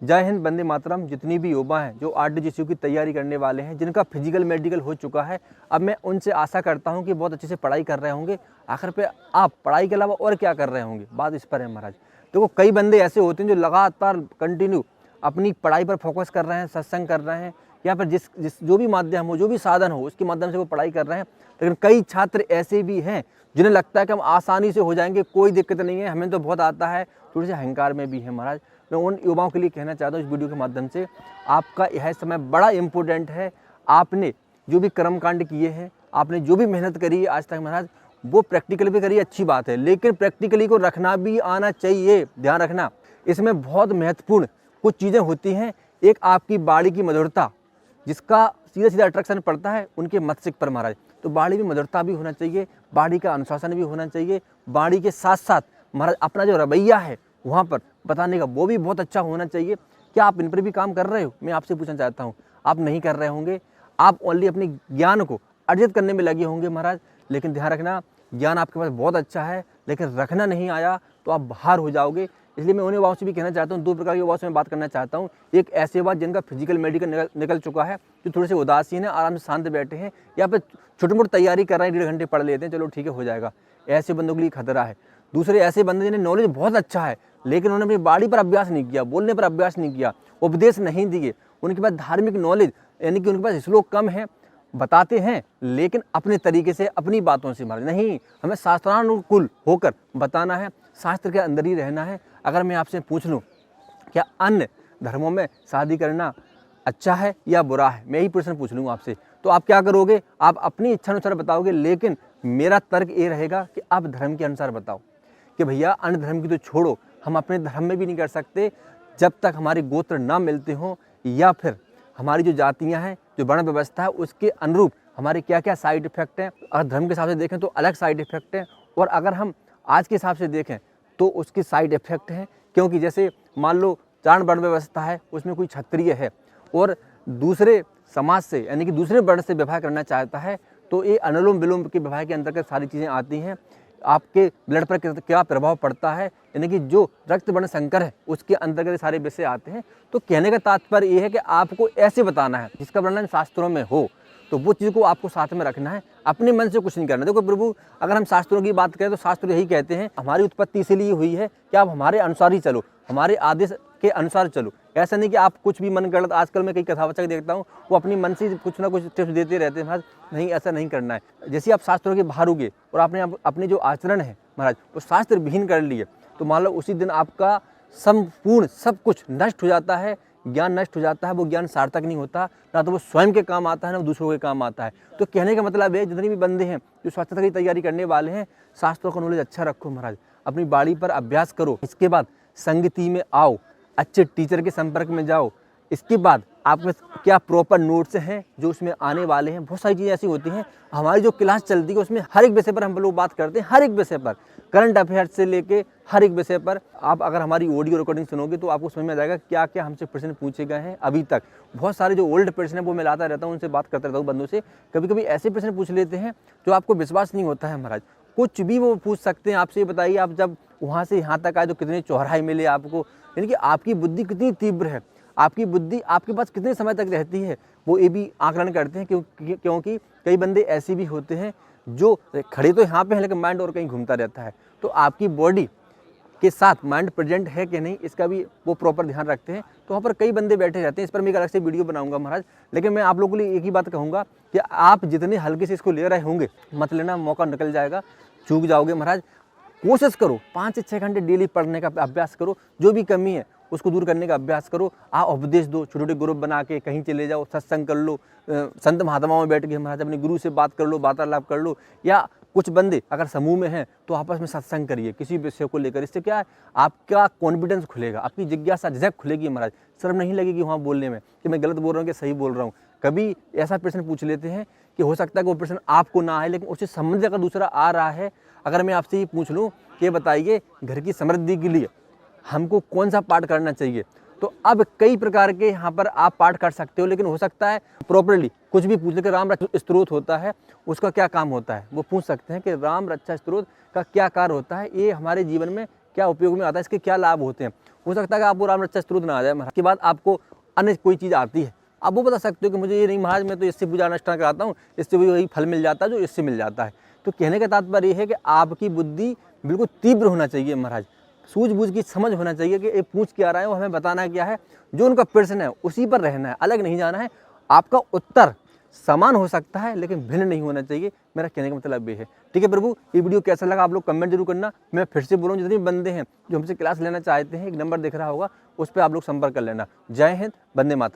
जय हिंद, वंदे मातरम। जितनी भी युवा हैं जो RDGCU की तैयारी करने वाले हैं, जिनका फिजिकल मेडिकल हो चुका है, अब मैं उनसे आशा करता हूं कि बहुत अच्छे से पढ़ाई कर रहे होंगे। आखिर पे आप पढ़ाई के अलावा और क्या कर रहे होंगे, बात इस पर है महाराज। देखो, कई बंदे ऐसे होते हैं जो लगातार कंटिन्यू अपनी पढ़ाई पर फोकस कर रहे हैं, सत्संग कर रहे हैं, या फिर जिस जो भी माध्यम हो, जो भी साधन हो, उसके माध्यम से वो पढ़ाई कर रहे हैं। लेकिन कई छात्र ऐसे भी हैं जिन्हें लगता है कि हम आसानी से हो जाएंगे, कोई दिक्कत नहीं है, हमें तो बहुत आता है, थोड़े से अहंकार में भी है महाराज। मैं उन युवाओं के लिए कहना चाहता हूँ इस वीडियो के माध्यम से, आपका यह समय बड़ा इम्पोर्टेंट है। आपने जो भी कर्मकांड किए हैं, आपने जो भी मेहनत करी है आज तक महाराज, वो प्रैक्टिकली भी करी, अच्छी बात है, लेकिन प्रैक्टिकली को रखना भी आना चाहिए। ध्यान रखना, इसमें बहुत महत्वपूर्ण कुछ चीज़ें होती हैं। एक आपकी बाणी की मधुरता, जिसका सीधा सीधा अट्रैक्शन पड़ता है उनके मस्तिष्क पर महाराज। तो बाणी में मधुरता भी होना चाहिए, बाणी का अनुशासन भी होना चाहिए, बाणी के साथ साथ महाराज अपना जो रवैया है वहाँ पर बताने का वो भी बहुत अच्छा होना चाहिए। क्या आप इन पर भी काम कर रहे हो? मैं आपसे पूछना चाहता हूँ। आप नहीं कर रहे होंगे, आप ओनली अपने ज्ञान को अर्जित करने में लगे होंगे महाराज। लेकिन ध्यान रखना, ज्ञान आपके पास बहुत अच्छा है, लेकिन रखना नहीं आया तो आप बाहर हो जाओगे। इसलिए मैं उन युवाओं से भी कहना चाहता हूँ, दो प्रकार के युवाओं से मैं बात करना चाहता हूँ। एक ऐसे युवा जिनका फिजिकल मेडिकल निकल चुका है, जो थोड़े से उदासीन है, आराम से शांत बैठे हैं, या फिर छोटी मोटी तैयारी कर रहे हैं, 1.5 घंटे पढ़ लेते हैं, चलो ठीक है हो जाएगा। ऐसे बंदों के लिए खतरा है। दूसरे ऐसे बंदे जिन्हें नॉलेज बहुत अच्छा है, लेकिन उन्होंने अपनी बाणी पर अभ्यास नहीं किया, बोलने पर अभ्यास नहीं किया, उपदेश नहीं दिए, उनके पास धार्मिक नॉलेज यानी कि उनके पास श्लोक कम है, बताते हैं लेकिन अपने तरीके से, अपनी बातों से महाराज। नहीं, हमें शास्त्रानुकूल होकर बताना है, शास्त्र के अंदर ही रहना है। अगर मैं आपसे पूछ लूँ क्या अन्य धर्मों में शादी करना अच्छा है या बुरा है, मैं ही प्रश्न पूछ लूँगा आपसे, तो आप क्या करोगे? आप अपनी इच्छा अनुसार बताओगे। लेकिन मेरा तर्क ये रहेगा कि आप धर्म के अनुसार बताओ कि भैया अन्य धर्म की तो छोड़ो, हम अपने धर्म में भी नहीं कर सकते जब तक हमारे गोत्र ना मिलते हों, या फिर हमारी जो जातियाँ हैं, जो वर्ण व्यवस्था है, उसके अनुरूप हमारे क्या क्या साइड इफेक्ट हैं। अगर धर्म के हिसाब से देखें तो अलग साइड इफेक्ट हैं, और अगर हम आज के हिसाब से देखें तो उसके साइड इफेक्ट हैं। क्योंकि जैसे मान लो चारण वर्ण व्यवस्था है, उसमें कोई क्षत्रिय है और दूसरे समाज से यानी कि दूसरे वर्ण से विवाह करना चाहता है, तो ये अनुलोम विलोम के विवाह के अंतर्गत सारी चीज़ें आती हैं। आपके ब्लड पर क्या प्रभाव पड़ता है, यानी कि जो रक्त वर्ण संकर है उसके अंतर्गत सारे विषय आते हैं। तो कहने का तात्पर्य ये है कि आपको ऐसे बताना है जिसका वर्णन शास्त्रों में हो, तो वो चीज़ को आपको साथ में रखना है, अपने मन से कुछ नहीं करना। देखो प्रभु, अगर हम शास्त्रों की बात करें तो शास्त्र यही कहते हैं, हमारी उत्पत्ति इसीलिए हुई है कि आप हमारे अनुसार ही चलो, हमारे आदेश के अनुसार चलो। ऐसा नहीं कि आप कुछ भी मन कर। आजकल मैं कई कथावाचक देखता हूँ, वो अपनी मन से कुछ ना कुछ टिप्स देते रहते हैं महाराज। नहीं, ऐसा नहीं करना है। जैसे आप शास्त्रों के बाहर उगे और आपने अपने जो आचरण है महाराज वो शास्त्र विहीन कर लिए, तो मान लो उसी दिन आपका संपूर्ण सब कुछ नष्ट हो जाता है, ज्ञान नष्ट हो जाता है। वो ज्ञान सार्थक नहीं होता, ना तो वो स्वयं के काम आता है, ना वो दूसरों के काम आता है। तो कहने का मतलब है, जितने भी बंदे हैं जो स्वास्थ्य की तैयारी करने वाले हैं, शास्त्रों का नॉलेज अच्छा रखो महाराज, अपनी बाणी पर अभ्यास करो। इसके बाद संगति में आओ, अच्छे टीचर के संपर्क में जाओ। इसके बाद आपके क्या प्रॉपर नोट्स हैं जो उसमें आने वाले हैं। बहुत सारी चीज़ें ऐसी होती हैं, हमारी जो क्लास चलती है उसमें हर एक विषय पर हम लोग बात करते हैं, हर एक विषय पर, करंट अफेयर्स से लेके हर एक विषय पर। आप अगर हमारी ऑडियो रिकॉर्डिंग सुनोगे तो आपको समझ में आ जाएगा क्या क्या हमसे प्रश्न पूछे गए हैं अभी तक। बहुत सारे जो ओल्ड प्रश्न है वो मैं लाता रहता हूँ, उनसे बात करता रहता हूँ बंदों से। कभी कभी ऐसे प्रश्न पूछ लेते हैं जो आपको विश्वास नहीं होता है महाराज, कुछ भी वो पूछ सकते हैं आपसे। बताइए, आप जब वहाँ से यहाँ तक आए तो कितने चौराहे मिले आपको, यानी कि आपकी बुद्धि कितनी तीव्र है, आपकी बुद्धि आपके पास कितने समय तक रहती है, वो ये भी आकलन करते हैं। क्योंकि कई बंदे ऐसे भी होते हैं जो खड़े तो यहाँ पे हैं लेकिन माइंड और कहीं घूमता रहता है। तो आपकी बॉडी के साथ माइंड प्रेजेंट है कि नहीं, इसका भी वो प्रॉपर ध्यान रखते हैं। तो वहाँ पर कई बंदे बैठे रहते हैं। इस पर मैं एक अलग से वीडियो बनाऊंगा महाराज। लेकिन मैं आप लोगों के लिए एक ही बात कहूँगा कि आप जितने हल्के से इसको ले रहे होंगे, मत लेना, मौका निकल जाएगा, चूक जाओगे महाराज। कोशिश करो 5 से 6 घंटे डेली पढ़ने का अभ्यास करो, जो भी कमी है उसको दूर करने का अभ्यास करो। आप उपदेश दो, छोटे छोटे ग्रुप बना के कहीं चले जाओ, सत्संग कर लो, संत महात्माओं में बैठ के महाराज अपने गुरु से बात कर लो, वार्तालाप कर लो। या कुछ बंदे अगर समूह में हैं तो आपस में सत्संग करिए किसी विषय को लेकर। इससे क्या है, आपका कॉन्फिडेंस खुलेगा, आपकी जिज्ञासा झिझक खुलेगी महाराज। शर्म नहीं लगेगी वहाँ बोलने में कि मैं गलत बोल रहा हूँ कि सही बोल रहा हूँ। कभी ऐसा प्रश्न पूछ लेते हैं कि हो सकता है कि वो प्रश्न आपको ना आए, लेकिन उससे संबंधित अगर दूसरा आ रहा है। अगर मैं आपसे ये पूछ लूँ कि बताइए घर की समृद्धि के लिए हमको कौन सा पाठ करना चाहिए, तो अब कई प्रकार के यहाँ पर आप पाठ कर सकते हो। लेकिन हो सकता है प्रॉपरली कुछ भी पूछ ले कि राम रक्षा स्तोत्र होता है, उसका क्या काम होता है, वो पूछ सकते हैं कि राम रक्षा स्तोत्र का क्या कार्य होता है, ये हमारे जीवन में क्या उपयोग में आता है, इसके क्या लाभ होते हैं। हो सकता है कि आपको राम रक्षा स्तोत्र ना आ जाए महाराज, के बाद आपको अन्य कोई चीज़ आती है, आप वो बता सकते हो कि मुझे ये नहीं महाराज, मैं तो इससे पूजा अनुष्ठान कराता हूँ, इससे भी वही फल मिल जाता है जो इससे मिल जाता है। तो कहने का तात्पर्य ये है कि आपकी बुद्धि बिल्कुल तीव्र होना चाहिए महाराज, सूझबूझ की समझ होना चाहिए कि ये पूछ क्या रहा है, वो हमें बताना क्या है, जो उनका प्रश्न है उसी पर रहना है, अलग नहीं जाना है। आपका उत्तर समान हो सकता है लेकिन भिन्न नहीं होना चाहिए, मेरा कहने का मतलब ये है। ठीक है प्रभु, ये वीडियो कैसा लगा आप लोग कमेंट जरूर करना। मैं फिर से बोलूँ, जितने बंदे हैं जो हमसे क्लास लेना चाहते हैं, एक नंबर दिख रहा होगा, उस पर आप लोग संपर्क कर लेना। जय हिंद, वंदे मातरम।